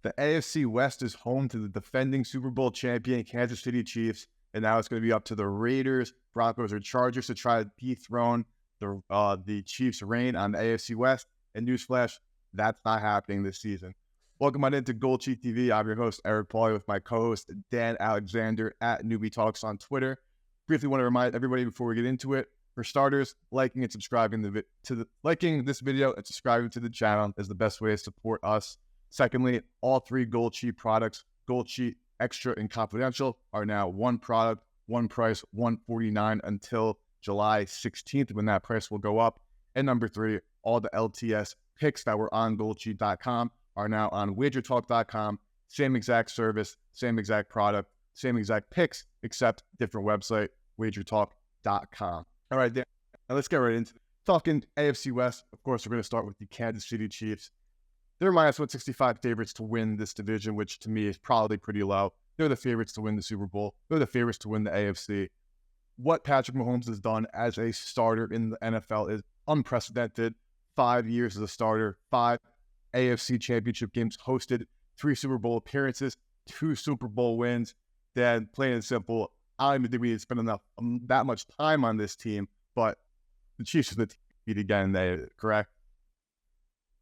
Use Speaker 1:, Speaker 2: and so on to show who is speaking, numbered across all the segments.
Speaker 1: The AFC West is home to the defending Super Bowl champion Kansas City Chiefs, and now it's going to be up to the Raiders, Broncos, or Chargers to try to dethrone the Chiefs' reign on the AFC West. And newsflash, that's not happening this season. Welcome on into GoldSheet's TV. I'm your host, Eric Pauly, with my co-host, Dan Alexander at Newbie Talks on Twitter. Briefly want to remind everybody before we get into it, for starters, liking and subscribing liking this video and subscribing to the channel is the best way to support us. Secondly, all three Gold Sheet products, Gold Sheet, Extra, and Confidential, are now one product, one price, $149 until July 16th, when that price will go up. And number three, all the LTS picks that were on GoldSheet.com are now on WagerTalk.com. Same exact service, same exact product, same exact picks, except different website, WagerTalk.com. All right, Dan, now let's get right into it. Talking AFC West, of course, we're going to start with the Kansas City Chiefs. They're minus 165 favorites to win this division, which to me is probably pretty low. They're the favorites to win the Super Bowl. They're the favorites to win the AFC. What Patrick Mahomes has done as a starter in the NFL is unprecedented. 5 years as a starter, 5 AFC championship games hosted, 3 Super Bowl appearances, 2 Super Bowl wins. Then, plain and simple, I don't even think we need to spend that much time on this team, but the Chiefs are the team to beat again, correct?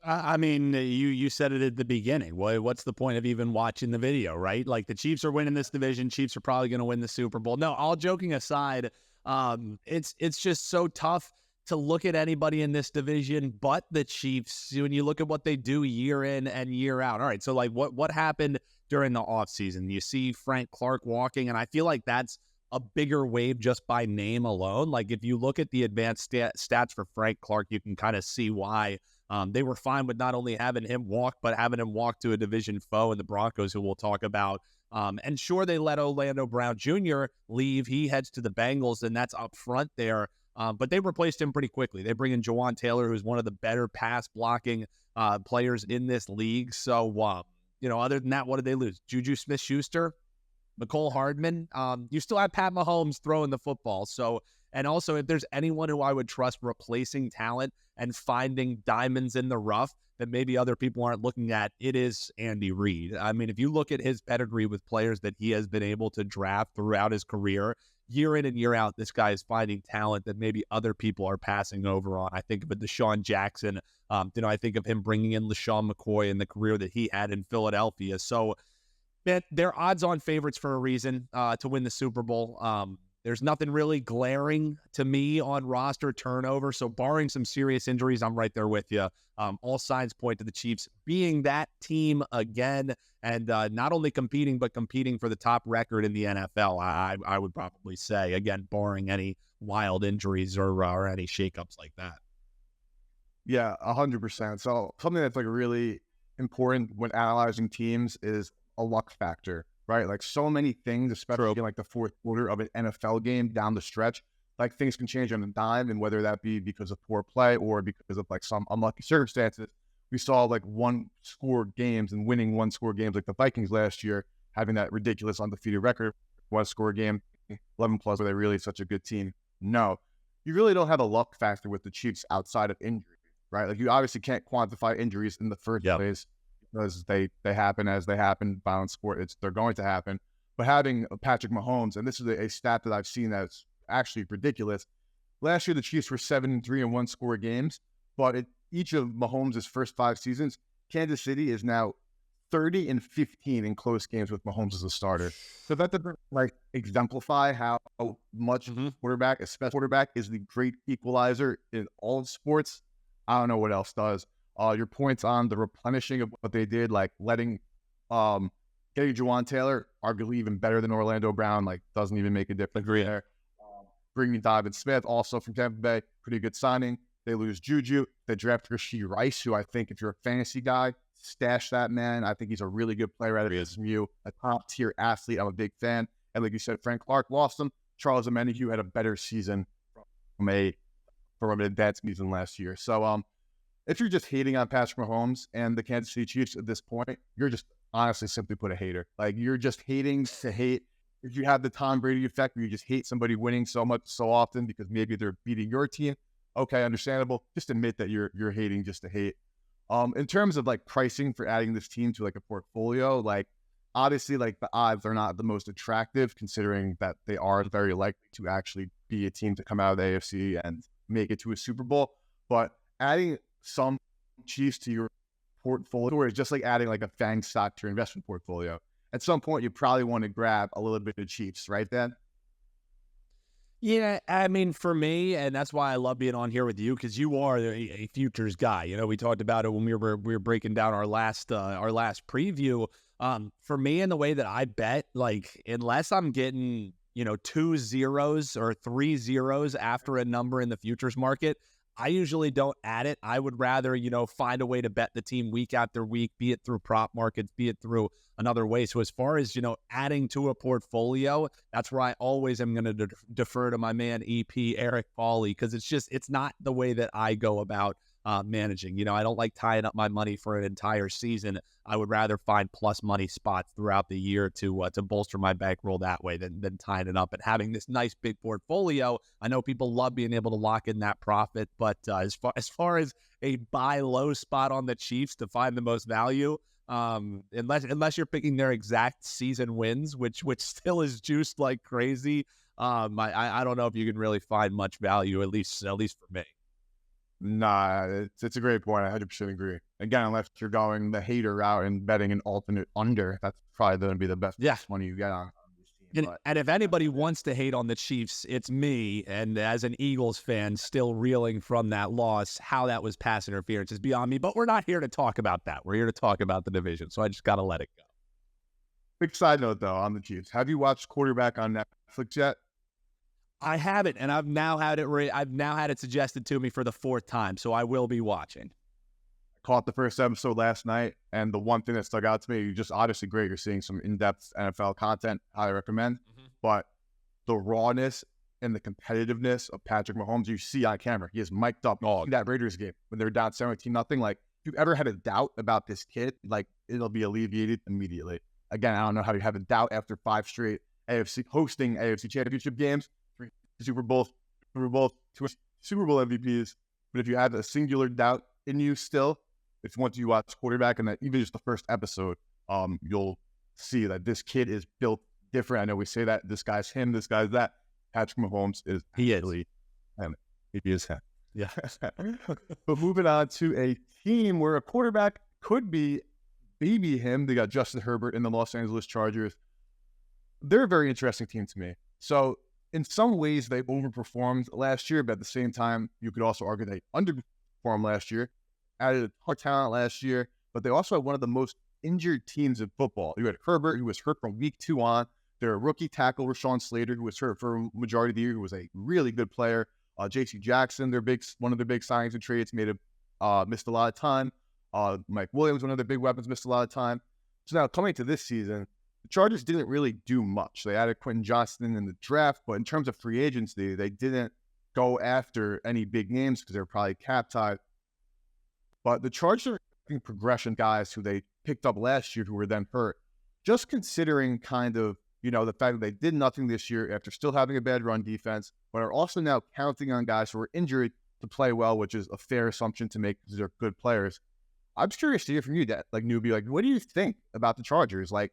Speaker 2: I mean, you said it at the beginning. What's the point of even watching the video, right? Like, the Chiefs are winning this division. Chiefs are probably going to win the Super Bowl. No, all joking aside, it's just so tough to look at anybody in this division but the Chiefs when you look at what they do year in and year out. All right, so like what happened during the offseason? You see Frank Clark walking, and I feel like that's a bigger wave just by name alone. Like, if you look at the advanced stats for Frank Clark, you can kind of see why they were fine with not only having him walk, but having him walk to a division foe in the Broncos, who we'll talk about. And sure, they let Orlando Brown Jr. leave. He heads to the Bengals, and that's up front there. But they replaced him pretty quickly. They bring in Jawan Taylor, who's one of the better pass blocking players in this league. So, other than that, what did they lose? Juju Smith-Schuster, McCole Hardman. You still have Pat Mahomes throwing the football. So, and also, if there's anyone who I would trust replacing talent and finding diamonds in the rough that maybe other people aren't looking at, it is Andy Reid. I mean, if you look at his pedigree with players that he has been able to draft throughout his career, year in and year out, this guy is finding talent that maybe other people are passing over on. I think of Deshaun Jackson. I think of him bringing in LaShawn McCoy and the career that he had in Philadelphia. So, man, they're odds-on favorites for a reason to win the Super Bowl. There's nothing really glaring to me on roster turnover. So barring some serious injuries, I'm right there with you. All signs point to the Chiefs being that team again, and not only competing, but competing for the top record in the NFL, I would probably say, again, barring any wild injuries or any shakeups like that.
Speaker 1: Yeah, 100%. So something that's like really important when analyzing teams is a luck factor. Right, like so many things, especially in like the fourth quarter of an NFL game down the stretch, like things can change on a dime, and whether that be because of poor play or because of like some unlucky circumstances. We saw like one-score games and winning one-score games, like the Vikings last year, having that ridiculous undefeated record, one-score game, 11+. Were they really such a good team? No, you really don't have a luck factor with the Chiefs outside of injury, right? Like, you obviously can't quantify injuries in the first place, because they happen as they happen. Violent sport, they're going to happen. But having Patrick Mahomes, and this is a stat that I've seen that's actually ridiculous. Last year, the Chiefs were 7-3 in one-score games, but in each of Mahomes' first 5 seasons, Kansas City is now 30-15 in close games with Mahomes as a starter. So that doesn't like exemplify how much quarterback, especially quarterback, is the great equalizer in all sports. I don't know what else does. Your points on the replenishing of what they did, like getting Jawan Taylor, arguably even better than Orlando Brown, like doesn't even make a difference there. Bringing Donovan Smith, also from Tampa Bay, pretty good signing. They lose Juju. They draft Rashee Rice, who I think, if you're a fantasy guy, stash that man. I think he's a really good player out of SMU, a top-tier athlete. I'm a big fan. And like you said, Frank Clark lost him. Charles Omenihu had a better season from an advanced season last year. So, if you're just hating on Patrick Mahomes and the Kansas City Chiefs at this point, you're just honestly simply put a hater. Like, you're just hating to hate. If you have the Tom Brady effect where you just hate somebody winning so much so often because maybe they're beating your team, okay, understandable. Just admit that you're hating just to hate. In terms of like pricing for adding this team to like a portfolio, like obviously like the odds are not the most attractive considering that they are very likely to actually be a team to come out of the AFC and make it to a Super Bowl. But adding some Chiefs to your portfolio is just like adding like a FANG stock to your investment portfolio. At some point, you probably want to grab a little bit of Chiefs, right, Dan?
Speaker 2: Yeah, I mean, for me, and that's why I love being on here with you, because you are a futures guy. You know, we talked about it when we were breaking down our last preview. For me, and the way that I bet, like unless I'm getting 2 zeros or 3 zeros after a number in the futures market, I usually don't add it. I would rather, find a way to bet the team week after week, be it through prop markets, be it through another way. So as far as, adding to a portfolio, that's where I always am going to defer to my man, EP, Eric Pauly, because it's not the way that I go about managing. I don't like tying up my money for an entire season. I would rather find plus money spots throughout the year to bolster my bankroll that way than tying it up and having this nice big portfolio. I know people love being able to lock in that profit, but as far as a buy low spot on the Chiefs to find the most value, unless you're picking their exact season wins, which still is juiced like crazy, I don't know if you can really find much value, at least for me.
Speaker 1: Nah, it's a great point. I 100% agree. Again, unless you're going the hater route and betting an alternate under, that's probably going to be the best money you get on this team.
Speaker 2: And if anybody wants to hate on the Chiefs, it's me. And as an Eagles fan, still reeling from that loss, how that was pass interference is beyond me. But we're not here to talk about that. We're here to talk about the division. So I just got to let it go.
Speaker 1: Quick side note, though, on the Chiefs. Have you watched Quarterback on Netflix yet?
Speaker 2: I haven't, and I've now had it suggested to me for the 4th time, so I will be watching.
Speaker 1: I caught the first episode last night, and the one thing that stuck out to me, you're just obviously great. You're seeing some in-depth NFL content, highly recommend. But the rawness and the competitiveness of Patrick Mahomes, you see on camera. He is mic'd up in that Raiders game when they're down 17-0. Like, if you've ever had a doubt about this kid, like, it'll be alleviated immediately. Again, I don't know how you have a doubt after 5 straight hosting AFC Championship games. Super Bowl, 2 Super Bowl MVPs. But if you have a singular doubt in you still, if once you watch Quarterback and that even just the first episode, you'll see that this kid is built different. I know we say that this guy's him, this guy's that. Patrick Mahomes is him. He is him.
Speaker 2: Yeah.
Speaker 1: But moving on to a team where a quarterback could be maybe him. They got Justin Herbert in the Los Angeles Chargers. They're a very interesting team to me. So in some ways, they overperformed last year, but at the same time, you could also argue they underperformed last year, added a ton of talent last year, but they also had one of the most injured teams in football. You had Herbert, who was hurt from week 2 on. Their rookie tackle, Rashawn Slater, who was hurt for a majority of the year, who was a really good player. J.C. Jackson, one of their big signings and trades, missed a lot of time. Mike Williams, one of their big weapons, missed a lot of time. So now coming to this season, the Chargers didn't really do much. They added Quentin Johnston in the draft, but in terms of free agency, they didn't go after any big names because they were probably cap-tied. But the Chargers are progression guys who they picked up last year who were then hurt. Just considering kind of, the fact that they did nothing this year after still having a bad run defense, but are also now counting on guys who are injured to play well, which is a fair assumption to make because they're good players. I'm just curious to hear from you, newbie. Like, what do you think about the Chargers? Like,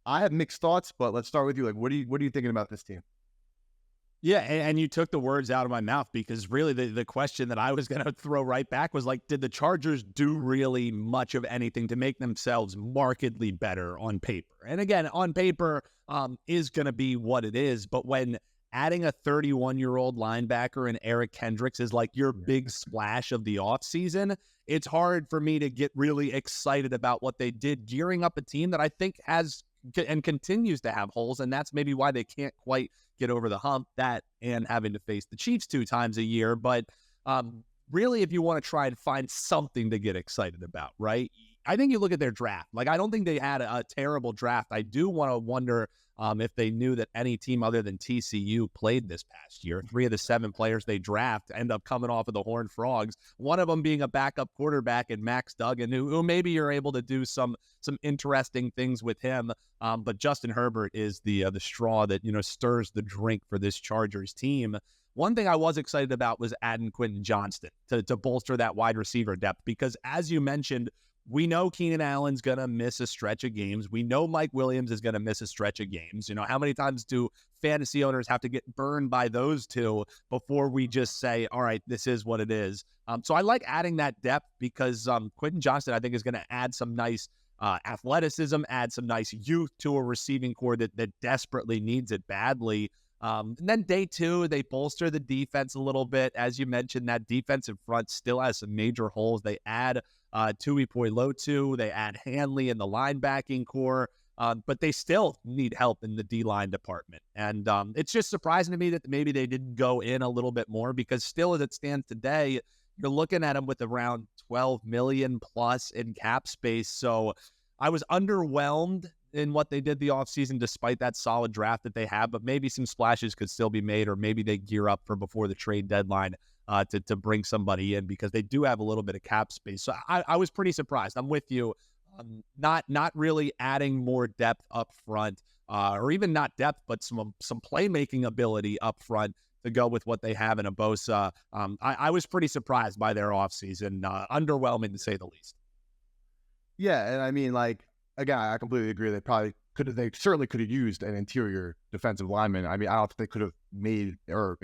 Speaker 1: I have mixed thoughts, but let's start with you. Like, what are you thinking about this team?
Speaker 2: Yeah, and you took the words out of my mouth because really the question that I was going to throw right back was like, did the Chargers do really much of anything to make themselves markedly better on paper? And again, on paper is going to be what it is, but when adding a 31-year-old linebacker and Eric Kendricks is like your big splash of the offseason, it's hard for me to get really excited about what they did, gearing up a team that I think has and continues to have holes, and that's maybe why they can't quite get over the hump, that and having to face the Chiefs 2 times a year. But really, if you want to try and find something to get excited about, right, I think you look at their draft. Like, I don't think they had a terrible draft. I do want to wonder if they knew that any team other than TCU played this past year. 3 of the 7 players they draft end up coming off of the Horned Frogs, one of them being a backup quarterback in Max Duggan, who maybe you're able to do some interesting things with him. But Justin Herbert is the straw that, stirs the drink for this Chargers team. One thing I was excited about was adding Quentin Johnston to bolster that wide receiver depth, because as you mentioned, we know Keenan Allen's going to miss a stretch of games. We know Mike Williams is going to miss a stretch of games. You know, how many times do fantasy owners have to get burned by those two before we just say, all right, this is what it is? So I like adding that depth because Quentin Johnston, I think, is going to add some nice athleticism, add some nice youth to a receiving core that desperately needs it badly. And then day two, they bolster the defense a little bit. As you mentioned, that defensive front still has some major holes. They add Tui Poilotu, they add Hanley in the linebacking core, but they still need help in the D-line department. And it's just surprising to me that maybe they didn't go in a little bit more, because still as it stands today, you're looking at them with around $12 million plus in cap space. So I was underwhelmed in what they did the offseason, despite that solid draft that they have, but maybe some splashes could still be made, or maybe they gear up for before the trade deadline to bring somebody in, because they do have a little bit of cap space. So I was pretty surprised. I'm with you. Not really adding more depth up front, or even not depth, but some playmaking ability up front to go with what they have in a Bosa. I was pretty surprised by their offseason. Underwhelming to say the least.
Speaker 1: Yeah, and I mean, like, again, I completely agree. They certainly could have used an interior defensive lineman. I mean, I don't think they could have made or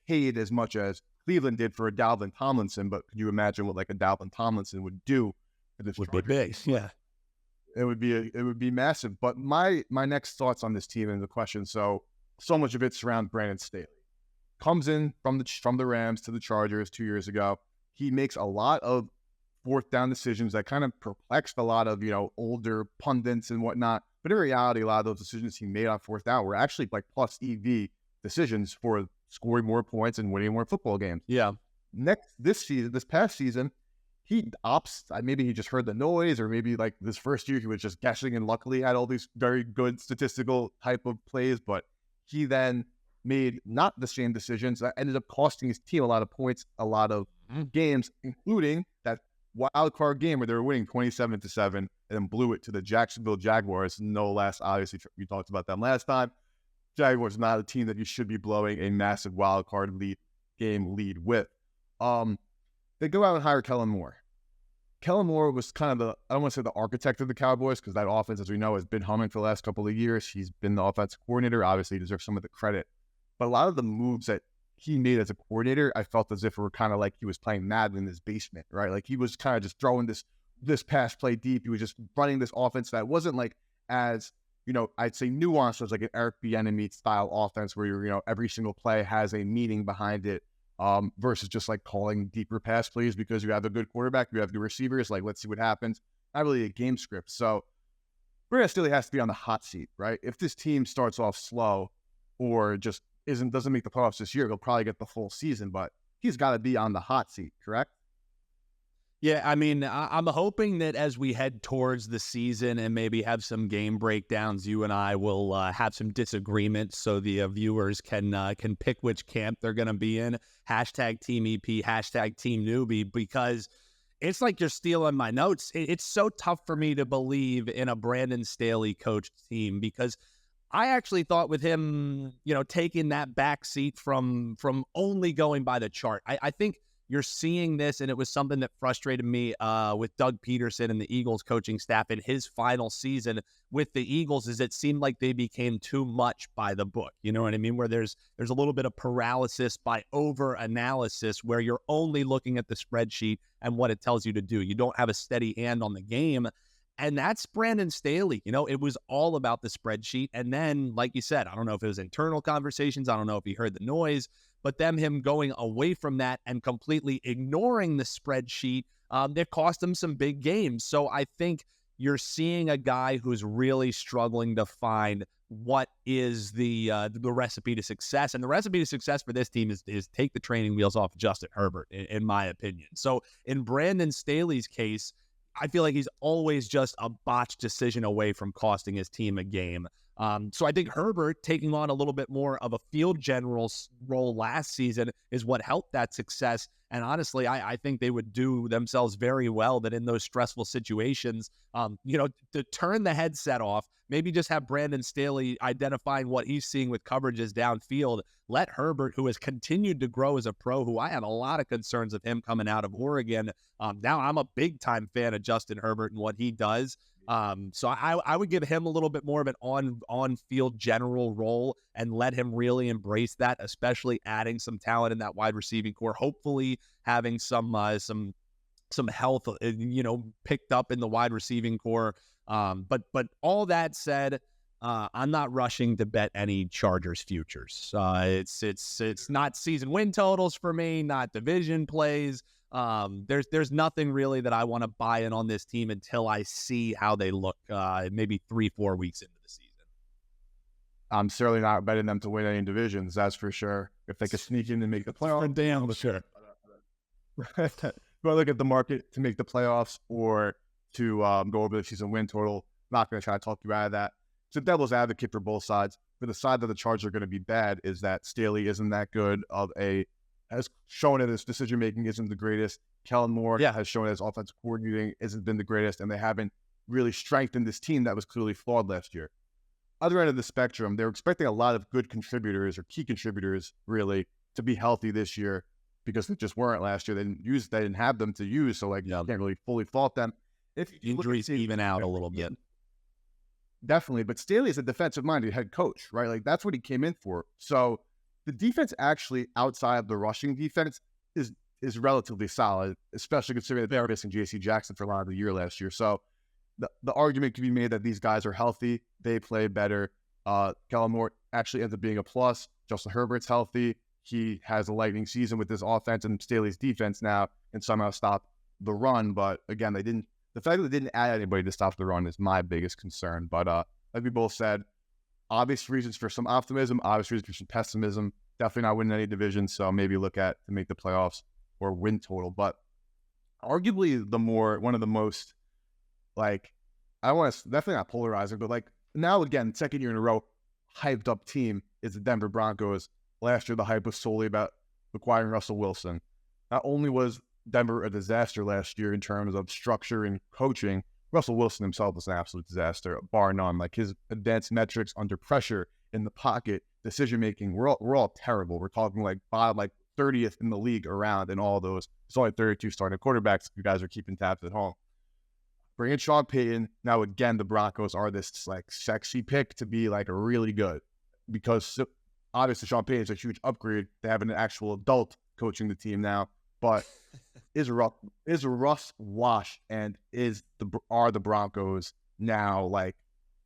Speaker 1: paid as much as Cleveland did for a Dalvin Tomlinson, but could you imagine what like a Dalvin Tomlinson would do for this?
Speaker 2: Would be big, yeah.
Speaker 1: It would be massive. But my next thoughts on this team and the question, so much of it surrounds Brandon Staley. Comes in from the Rams to the Chargers 2 years ago. He makes a lot of fourth down decisions that kind of perplexed a lot of, older pundits and whatnot. But in reality, a lot of those decisions he made on fourth down were actually like plus EV decisions for scoring more points and winning more football games.
Speaker 2: Yeah.
Speaker 1: This past season, he opts, maybe he just heard the noise, or maybe like this first year he was just guessing and luckily had all these very good statistical type of plays, but he then made not the same decisions that ended up costing his team a lot of points, a lot of games, including that wild card game where they were winning 27-7 and then blew it to the Jacksonville Jaguars. No less, obviously, we talked about them last time. Jaguars not a team that you should be blowing a massive wild card lead with. They go out and hire Kellen Moore. Kellen Moore was kind of I don't want to say the architect of the Cowboys, because that offense, as we know, has been humming for the last couple of years. He's been the offensive coordinator. Obviously, he deserves some of the credit. But a lot of the moves that he made as a coordinator, I felt as if it were kind of like he was playing Madden in his basement, right? Like he was kind of just throwing this pass play deep. He was just running this offense that wasn't like as, I'd say nuanced as like an Eric Bieniemy style offense where every single play has a meaning behind it, versus just like calling deeper pass plays because you have a good quarterback, you have good receivers, like let's see what happens. Not really a game script. So Brandon Staley has to be on the hot seat, right? If this team starts off slow or just doesn't make the playoffs this year, he'll probably get the full season, but he's got to be on the hot seat, correct?
Speaker 2: Yeah, I mean, I'm hoping that as we head towards the season and maybe have some game breakdowns, you and I will have some disagreements so the viewers can pick which camp they're going to be in. Hashtag Team EP, hashtag Team Newbie, because it's like you're stealing my notes. It's so tough for me to believe in a Brandon Staley coached team, because I actually thought with him, taking that back seat from only going by the chart, I think you're seeing this, and it was something that frustrated me with Doug Peterson and the Eagles coaching staff in his final season with the Eagles, is it seemed like they became too much by the book. You know what I mean? Where there's a little bit of paralysis by over-analysis, where you're only looking at the spreadsheet and what it tells you to do. You don't have a steady hand on the game. And that's Brandon Staley. It was all about the spreadsheet. And then, like you said, I don't know if it was internal conversations. I don't know if he heard the noise, but then him going away from that and completely ignoring the spreadsheet, that cost him some big games. So I think you're seeing a guy who's really struggling to find what is the recipe to success. And the recipe to success for this team is take the training wheels off Justin Herbert, in my opinion. So in Brandon Staley's case, I feel like he's always just a botched decision away from costing his team a game. So I think Herbert taking on a little bit more of a field general role last season is what helped that success. And honestly, I think they would do themselves very well that in those stressful situations, to turn the headset off, maybe just have Brandon Staley identifying what he's seeing with coverages downfield. Let Herbert, who has continued to grow as a pro, who I had a lot of concerns of him coming out of Oregon. Now I'm a big time fan of Justin Herbert and what he does. So I would give him a little bit more of an on-field general role and let him really embrace that, especially adding some talent in that wide receiving core, hopefully having some health, picked up in the wide receiving core. But all that said, I'm not rushing to bet any Chargers futures. It's not season win totals for me, not division plays. There's nothing really that I want to buy in on this team until I see how they look, maybe 3-4 weeks into the season.
Speaker 1: I'm certainly not betting them to win any divisions, that's for sure. If they could sneak in and make the playoffs,
Speaker 2: damn sure.
Speaker 1: But look at the market to make the playoffs or to go over the season win total. Not going to try to talk you out of that. It's a devil's advocate for both sides. For the side that the Chargers are going to be bad is that Staley isn't that good has shown that his decision-making isn't the greatest. Kellen Moore has shown that his offensive coordinating hasn't been the greatest, and they haven't really strengthened this team that was clearly flawed last year. Other end of the spectrum, they were expecting a lot of good contributors or key contributors, really, to be healthy this year because they just weren't last year. They didn't have them to use, so you can't really fully fault them. If
Speaker 2: injuries even out a little bit.
Speaker 1: Definitely, but Staley is a defensive-minded head coach, right? That's what he came in for. So the defense actually, outside of the rushing defense, is relatively solid, especially considering that they were missing J.C. Jackson for a lot of the year last year. So the argument can be made that these guys are healthy. They play better. Kellen Moore actually ends up being a plus. Justin Herbert's healthy. He has a lightning season with this offense, and Staley's defense now can somehow stop the run. But again, the fact that they didn't add anybody to stop the run is my biggest concern. But like we both said, obvious reasons for some optimism, obvious reasons for some pessimism. Definitely not winning any divisions, so maybe look at to make the playoffs or win total. But arguably one of the most, I don't want to, definitely not polarizing, but now again, second year in a row, hyped up team is the Denver Broncos. Last year, the hype was solely about acquiring Russell Wilson. Not only was Denver a disaster last year in terms of structure and coaching, Russell Wilson himself was an absolute disaster, bar none. His advanced metrics under pressure, in the pocket, decision-making, we're all terrible. We're talking bottom 30th in the league around in all those. It's only 32 starting quarterbacks. You guys are keeping tabs at home. Bring in Sean Payton. Now, again, the Broncos are this sexy pick to be really good because obviously Sean Payton is a huge upgrade to have an actual adult coaching the team now. But is Russ washed, and are the Broncos now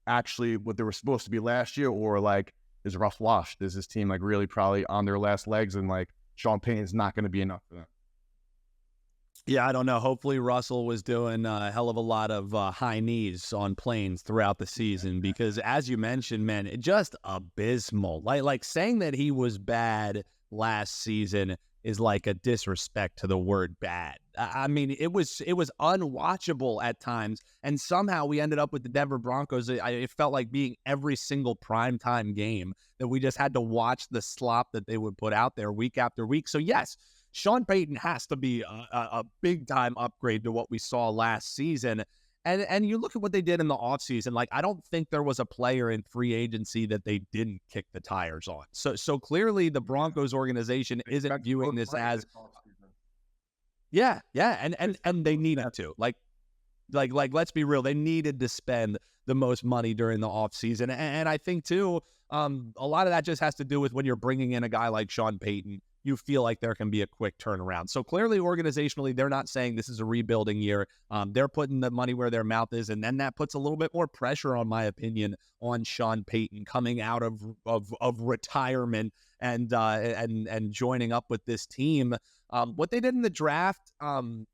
Speaker 1: actually what they were supposed to be last year, or is Russ washed? Is this team really probably on their last legs, and Sean Payton is not going to be enough for them?
Speaker 2: Yeah, I don't know. Hopefully Russell was doing a hell of a lot of high knees on planes throughout the season because, as you mentioned, man, it just abysmal. Like saying that he was bad last season is like a disrespect to the word bad. I mean, it was unwatchable at times, and somehow we ended up with the Denver Broncos. It felt like being every single primetime game that we just had to watch the slop that they would put out there week after week. So yes, Sean Payton has to be a big-time upgrade to what we saw last season. And you look at what they did in the offseason, I don't think there was a player in free agency that they didn't kick the tires on. So clearly the Broncos organization isn't viewing this as and they needed to. Let's be real, they needed to spend the most money during the offseason. And I think too, a lot of that just has to do with when you're bringing in a guy like Sean Payton, you feel like there can be a quick turnaround. So clearly, organizationally, they're not saying this is a rebuilding year. They're putting the money where their mouth is, and then that puts a little bit more pressure, on my opinion, on Sean Payton coming out of retirement and joining up with this team. What they did in the draft,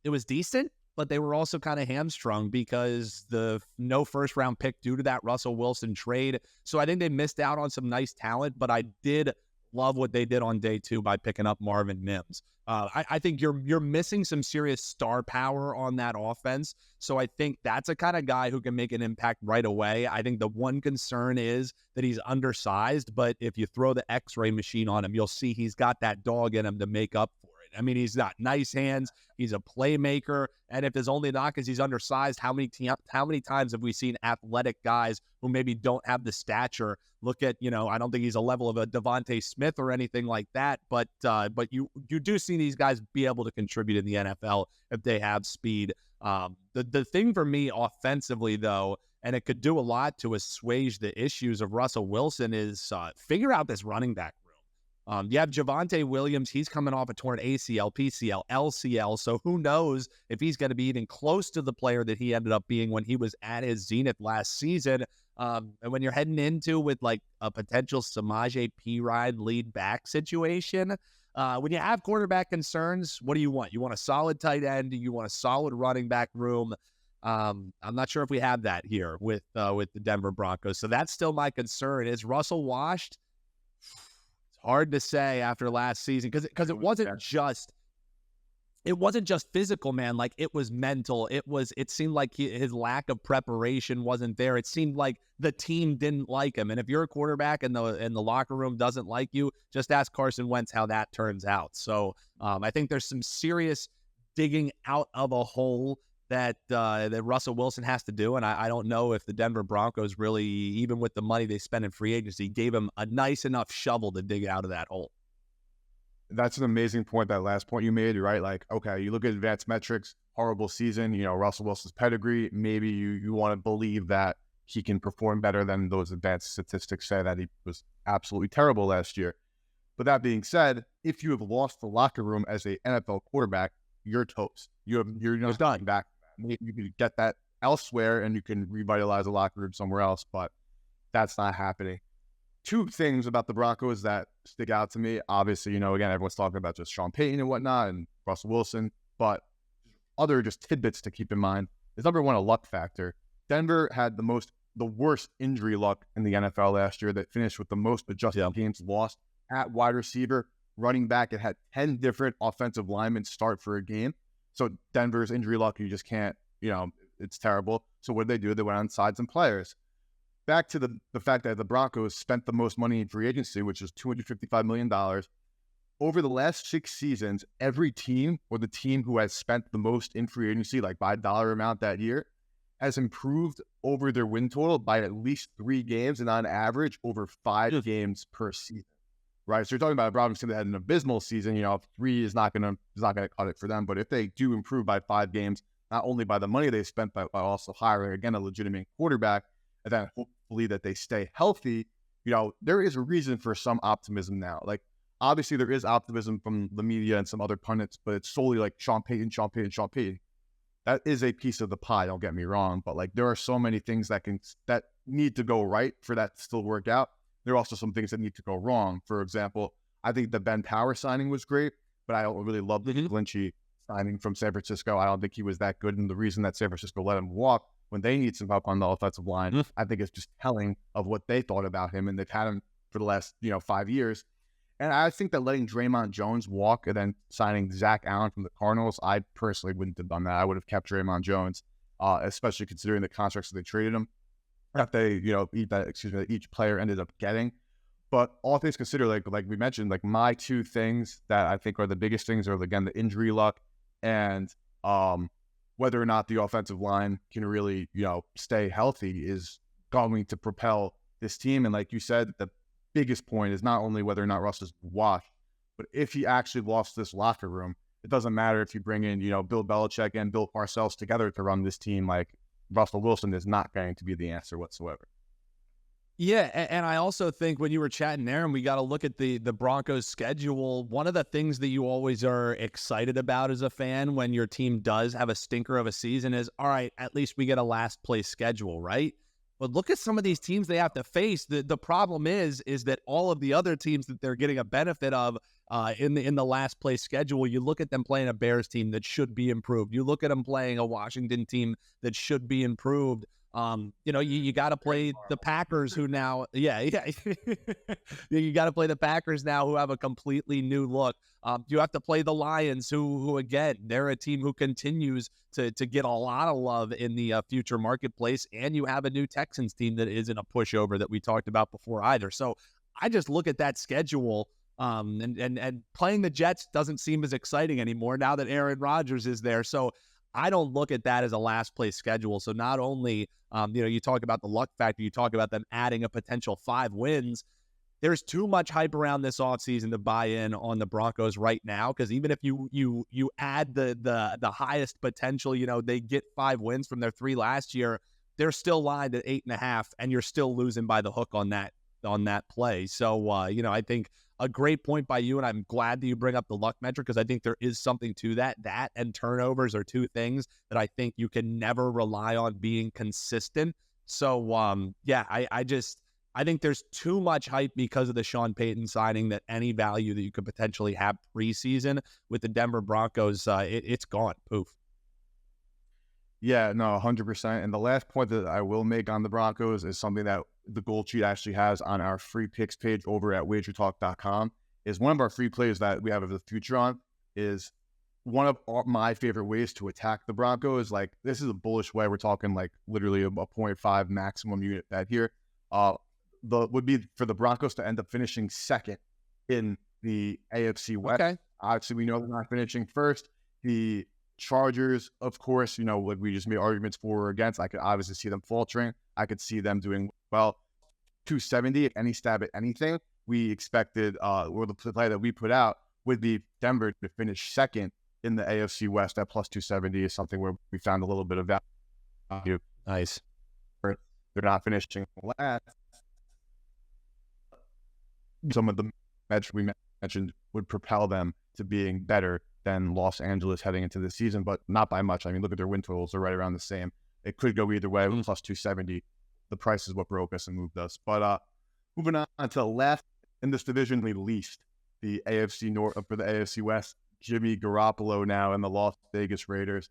Speaker 2: it was decent, but they were also kind of hamstrung because the no first round pick due to that Russell Wilson trade. So I think they missed out on some nice talent, but I did Love what they did on day 2 by picking up Marvin Mims. I think you're missing some serious star power on that offense. So I think that's a kind of guy who can make an impact right away. I think the one concern is that he's undersized, but if you throw the X-ray machine on him, you'll see he's got that dog in him to make up for it. I mean, he's got nice hands. He's a playmaker. And if his only knock is he's undersized, how many times have we seen athletic guys who maybe don't have the stature? Look at, I don't think he's a level of a Devontae Smith or anything like that, but you do see these guys be able to contribute in the NFL if they have speed. The thing for me offensively, though, and it could do a lot to assuage the issues of Russell Wilson, is figure out this running back room. You have Javonte Williams. He's coming off a torn ACL, PCL, LCL. So who knows if he's going to be even close to the player that he ended up being when he was at his zenith last season. And when you're heading into with like a potential Samaje Perine lead back situation, when you have quarterback concerns, what do you want? You want a solid tight end? You want a solid running back room? I'm not sure if we have that here with the Denver Broncos. So that's still my concern. Is Russell washed? It's hard to say after last season because it wasn't just physical, man. Like, it was mental. It seemed like his lack of preparation wasn't there. It seemed like the team didn't like him. And if you're a quarterback and the locker room doesn't like you, just ask Carson Wentz how that turns out. So I think there's some serious digging out of a hole that Russell Wilson has to do. And I don't know if the Denver Broncos really, even with the money they spent in free agency, gave him a nice enough shovel to dig out of that hole.
Speaker 1: That's an amazing point, that last point you made, right? Like, okay, you look at advanced metrics, horrible season, Russell Wilson's pedigree, maybe you want to believe that he can perform better than those advanced statistics say that he was absolutely terrible last year. But that being said, if you have lost the locker room as a NFL quarterback, you're toast. You're done. Back. You can get that elsewhere and you can revitalize the locker room somewhere else, but that's not happening. Two things about the Broncos that stick out to me. Obviously, again, everyone's talking about just Sean Payton and whatnot and Russell Wilson, but other just tidbits to keep in mind is, number one, a luck factor. Denver had the worst injury luck in the NFL last year. That finished with the most adjusted games lost at wide receiver. Running back, it had 10 different offensive linemen start for a game. So Denver's injury luck, you just can't, it's terrible. So what did they do? They went on sides and players. Back to the fact that the Broncos spent the most money in free agency, which is $255 million. Over the last 6 seasons, every team, or the team who has spent the most in free agency, like by dollar amount that year, has improved over their win total by at least 3 games, and on average over 5 games per season. Right? So you're talking about a Broncos team that had an abysmal season. 3 is not gonna cut it for them. But if they do improve by 5 games, not only by the money they spent, but by also hiring, again, a legitimate quarterback, and then hopefully that they stay healthy, there is a reason for some optimism now. Like, obviously there is optimism from the media and some other pundits, but it's solely like Sean Payton. That is a piece of the pie, don't get me wrong, but like, there are so many things that need to go right for that to still work out. There are also some things that need to go wrong. For example, I think the Ben Power signing was great, but I don't really love the Lynchy signing from San Francisco. I don't think he was that good, and the reason that San Francisco let him walk when they need some help on the offensive line, I think it's just telling of what they thought about him, and they've had him for the last 5 years. And I think that letting Draymond Jones walk and then signing Zach Allen from the Cardinals, I personally wouldn't have done that. I would have kept Draymond Jones, especially considering the contracts that they traded him, that each player ended up getting. But all things considered, like we mentioned, like, my 2 things that I think are the biggest things are, again, the injury luck and whether or not the offensive line can really, stay healthy is going to propel this team. And like you said, the biggest point is not only whether or not Russ is washed, but if he actually lost this locker room, it doesn't matter if you bring in, Bill Belichick and Bill Parcells together to run this team. Like, Russell Wilson is not going to be the answer whatsoever.
Speaker 2: Yeah, and I also think when you were chatting there, and we got to look at the Broncos' schedule, one of the things that you always are excited about as a fan when your team does have a stinker of a season is, all right, at least we get a last place schedule, right? But look at some of these teams they have to face. The problem is that all of the other teams that they're getting a benefit of in the last place schedule, you look at them playing a Bears team that should be improved. You look at them playing a Washington team that should be improved. You got to play the Packers who now, you got to play the Packers now who have a completely new look. You have to play the Lions who again, they're a team who continues to get a lot of love in the future marketplace. And you have a new Texans team that isn't a pushover that we talked about before either. So I just look at that schedule and playing the Jets doesn't seem as exciting anymore now that Aaron Rodgers is there. So I don't look at that as a last place schedule. So not only, you talk about the luck factor, you talk about them adding a potential 5 wins. There's too much hype around this offseason to buy in on the Broncos right now. Because even if you add the highest potential, they get 5 wins from their 3 last year, they're still lined at 8.5, and you're still losing by the hook on that play. So I think a great point by you, and I'm glad that you bring up the luck metric because I think there is something to that. That and turnovers are 2 things that I think you can never rely on being consistent. So, I think there's too much hype because of the Sean Payton signing that any value that you could potentially have preseason with the Denver Broncos, it's gone. Poof.
Speaker 1: Yeah, no, 100%. And the last point that I will make on the Broncos is something that the Gold Sheet actually has on our free picks page over at WagerTalk.com. Is one of our free plays that we have the future on is one of my favorite ways to attack the Broncos. Like, this is a bullish way. We're talking like literally a 0.5 maximum unit bet here. Would be for the Broncos to end up finishing second in the AFC West. Okay. Obviously, we know they're not finishing first. The Chargers, of course, what we just made arguments for or against. I could obviously see them faltering. I could see them doing well. 270, any stab at anything. We expected, or the play that we put out would be Denver to finish second in the AFC West at plus 270 is something where we found a little bit of value.
Speaker 2: Nice.
Speaker 1: They're not finishing last. Some of the metrics we mentioned would propel them to being better than Los Angeles heading into the season, but not by much. I mean, look at their win totals; they're right around the same. It could go either way. Plus 270. The price is what broke us and moved us. But moving on to the last in this division, we least the AFC North for the AFC West. Jimmy Garoppolo now in the Las Vegas Raiders.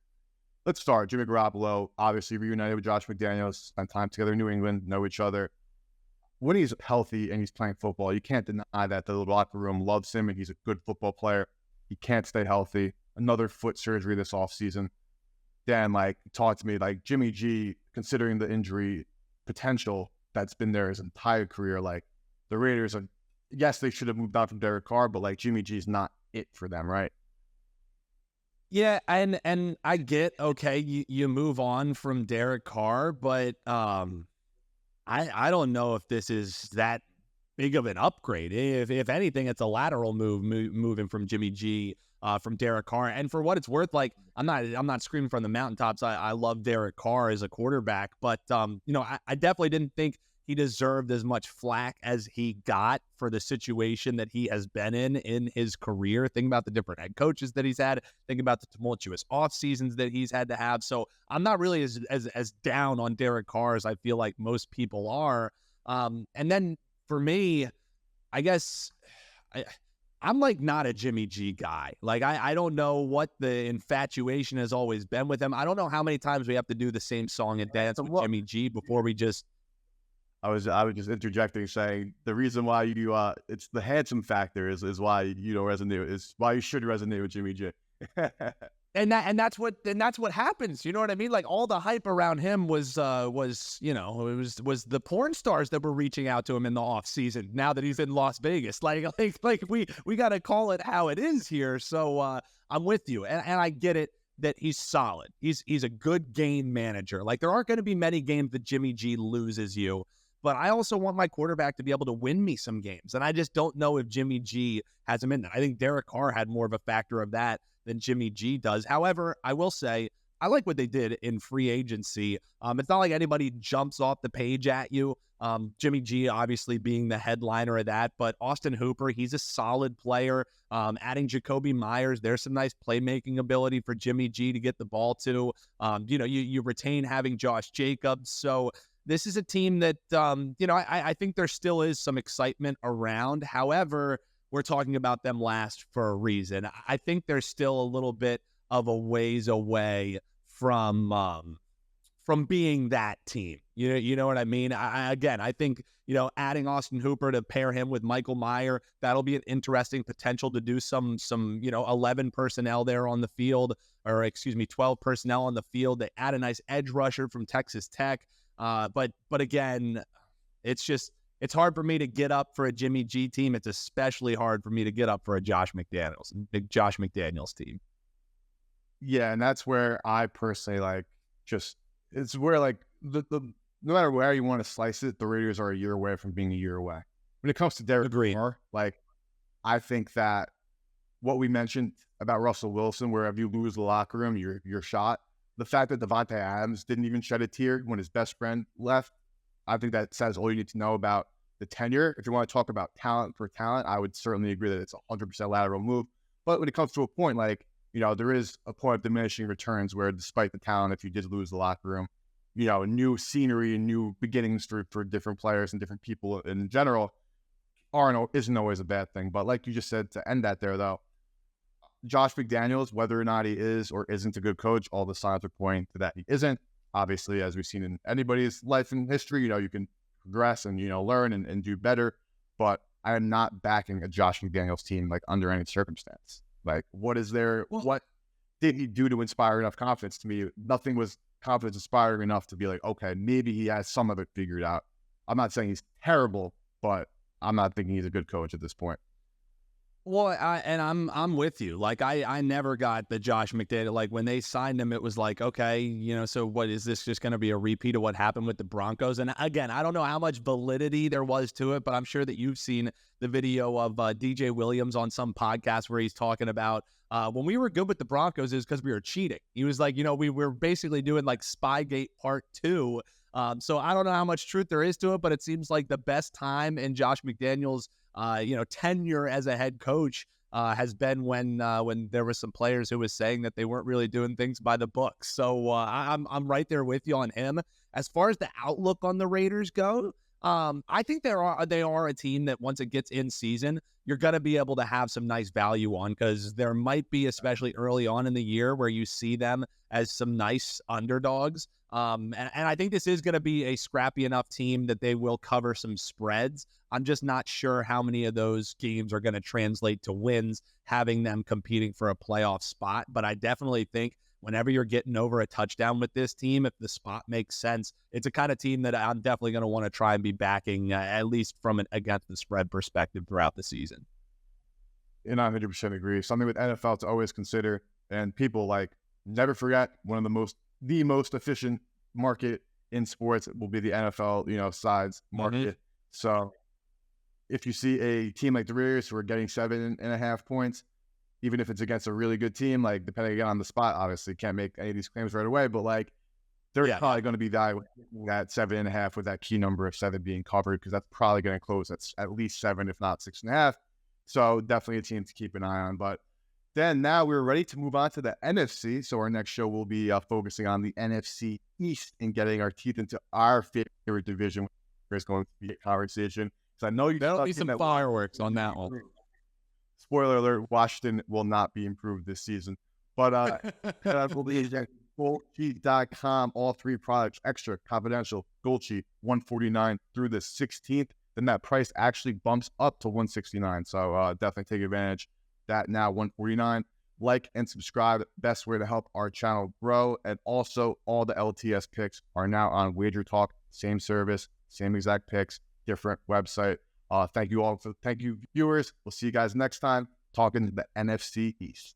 Speaker 1: Let's start. Jimmy Garoppolo, obviously reunited with Josh McDaniels, spent time together in New England, know each other. When he's healthy and he's playing football, you can't deny that the locker room loves him and he's a good football player. He can't stay healthy. Another foot surgery this offseason. Dan, talk to me, Jimmy G, considering the injury potential that's been there his entire career, the Raiders are, yes, they should have moved on from Derek Carr, but Jimmy G's not it for them, right?
Speaker 2: Yeah, and I get, okay, you move on from Derek Carr, but I don't know if this is that big of an upgrade. If anything, it's a lateral moving from Jimmy G from Derek Carr. And for what it's worth, I'm not screaming from the mountaintops. I love Derek Carr as a quarterback, but I definitely didn't think he deserved as much flack as he got for the situation that he has been in his career. Think about the different head coaches that he's had. Think about the tumultuous off seasons that he's had to have. So I'm not really as down on Derek Carr as I feel like most people are. And then for me, I guess I'm not a Jimmy G guy. I don't know what the infatuation has always been with him. I don't know how many times we have to do the same song and dance with Jimmy G before we just.
Speaker 1: I was just interjecting, saying the reason why you it's the handsome factor is why you don't resonate, is why you should resonate with Jimmy G.
Speaker 2: And that's what happens. You know what I mean? All the hype around him was the porn stars that were reaching out to him in the off season. Now that he's in Las Vegas, we got to call it how it is here. So I'm with you, and I get it that he's solid. He's a good game manager. There aren't going to be many games that Jimmy G loses you. But I also want my quarterback to be able to win me some games. And I just don't know if Jimmy G has him in that. I think Derek Carr had more of a factor of that than Jimmy G does. However, I will say, I like what they did in free agency. It's not like anybody jumps off the page at you. Jimmy G obviously being the headliner of that. But Austin Hooper, he's a solid player. Adding Jacoby Myers, there's some nice playmaking ability for Jimmy G to get the ball to. You retain having Josh Jacobs. So this is a team that, I think there still is some excitement around. However, we're talking about them last for a reason. I think they're still a little bit of a ways away from from being that team. You know what I mean? I think, adding Austin Hooper to pair him with Michael Mayer, that'll be an interesting potential to do some 11 personnel there on the field, or 12 personnel on the field. They add a nice edge rusher from Texas Tech. But again, it's hard for me to get up for a Jimmy G team. It's especially hard for me to get up for a Josh McDaniels team.
Speaker 1: Yeah, and that's where I personally it's where the no matter where you want to slice it, the Raiders are a year away from being a year away. When it comes to Derek Carr, I think that what we mentioned about Russell Wilson, where if you lose the locker room, you're shot. The fact that Devontae Adams didn't even shed a tear when his best friend left, I think that says all you need to know about the tenure. If you want to talk about talent for talent, I would certainly agree that it's a 100% lateral move. But when it comes to a point there is a point of diminishing returns where despite the talent, if you did lose the locker room, new scenery and new beginnings for different players and different people in general isn't always a bad thing. But like you just said, to end that there, though, Josh McDaniels, whether or not he is or isn't a good coach, all the signs are pointing to that he isn't. Obviously, as we've seen in anybody's life and history, you can progress and, learn and do better. But I am not backing a Josh McDaniels team, under any circumstance. What is there? What did he do to inspire enough confidence to me? Nothing was confidence inspiring enough to be okay, maybe he has some of it figured out. I'm not saying he's terrible, but I'm not thinking he's a good coach at this point.
Speaker 2: Well, I'm with you. I never got the Josh McDaniels. When they signed him, it was okay, so what is this just going to be a repeat of what happened with the Broncos? And again, I don't know how much validity there was to it, but I'm sure that you've seen the video of DJ Williams on some podcast where he's talking about when we were good with the Broncos is because we were cheating. He was we were basically doing Spygate Part 2. So I don't know how much truth there is to it, but it seems like the best time in Josh McDaniels' tenure as a head coach has been when there were some players who was saying that they weren't really doing things by the book. So I'm right there with you on him. As far as the outlook on the Raiders go, I think they are a team that once it gets in season, you're going to be able to have some nice value on, because there might be, especially early on in the year, where you see them as some nice underdogs. And I think this is going to be a scrappy enough team that they will cover some spreads. I'm just not sure how many of those games are going to translate to wins, having them competing for a playoff spot. But I definitely think whenever you're getting over a touchdown with this team, if the spot makes sense, it's a kind of team that I'm definitely going to want to try and be backing, at least from an against the spread perspective throughout the season.
Speaker 1: And I 100% agree. Something with NFL to always consider, and people never forget, one of the most efficient market in sports will be the NFL, sides market. Mm-hmm. So if you see a team like the Raiders who are getting 7.5 points, even if it's against a really good team, depending again on the spot, obviously can't make any of these claims right away, but they're probably going to be valuing that 7.5 with that key number of 7 being covered, because that's probably going to close at least 7, if not 6.5. So definitely a team to keep an eye on. But then now we're ready to move on to the NFC. So our next show will be focusing on the NFC East and getting our teeth into our favorite division. There's going to be a conversation. So I know
Speaker 2: there'll be some fireworks on that one.
Speaker 1: Spoiler alert: Washington will not be improved this season. But that will be at GoldSheet.com. All 3 products extra confidential. Gold Sheet $149 through the 16th. Then that price actually bumps up to $169. So definitely take advantage. That now $149. Like and subscribe. Best way to help our channel grow. And also, all the LTS picks are now on WagerTalk. Same service, same exact picks, different website. Thank you, viewers. We'll see you guys next time talking to the NFC East.